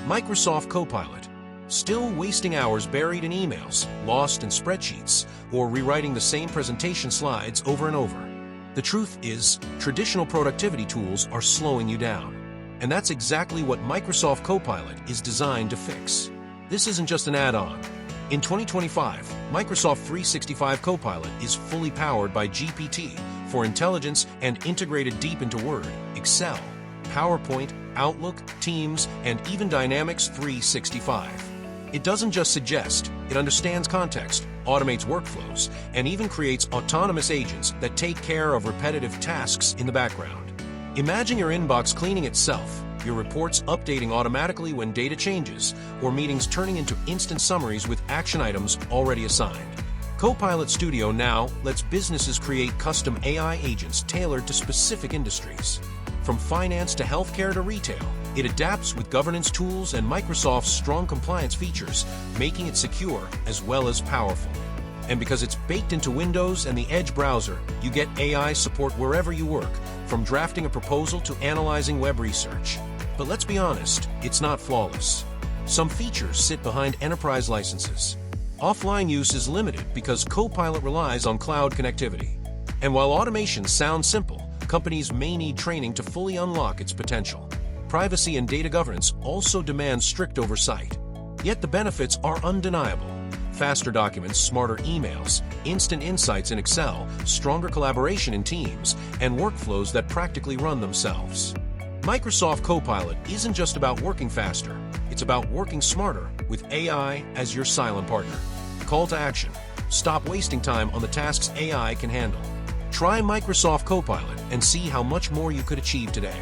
Microsoft Copilot. Still wasting hours buried in emails, lost in spreadsheets, or rewriting the same presentation slides over and over? The truth is, traditional productivity tools are slowing you down. And that's exactly what Microsoft Copilot is designed to fix. This isn't just an add-on. In 2025, Microsoft 365 Copilot is fully powered by GPT for intelligence and integrated deep into Word, Excel, PowerPoint, Outlook, Teams, and even Dynamics 365. It doesn't just suggest, it understands context, automates workflows, and even creates autonomous agents that take care of repetitive tasks in the background. Imagine your inbox cleaning itself, your reports updating automatically when data changes, or meetings turning into instant summaries with action items already assigned. Copilot Studio now lets businesses create custom AI agents tailored to specific industries. From finance to healthcare to retail, it adapts with governance tools and Microsoft's strong compliance features, making it secure as well as powerful. And because it's baked into Windows and the Edge browser, you get AI support wherever you work, from drafting a proposal to analyzing web research. But let's be honest, it's not flawless. Some features sit behind enterprise licenses. Offline use is limited because Copilot relies on cloud connectivity. And while automation sounds simple, companies may need training to fully unlock its potential. Privacy and data governance also demand strict oversight. Yet the benefits are undeniable. Faster documents, smarter emails, instant insights in Excel, stronger collaboration in Teams, and workflows that practically run themselves. Microsoft Copilot isn't just about working faster, it's about working smarter with AI as your silent partner. Call to action. Stop wasting time on the tasks AI can handle. Try Microsoft Copilot and see how much more you could achieve today.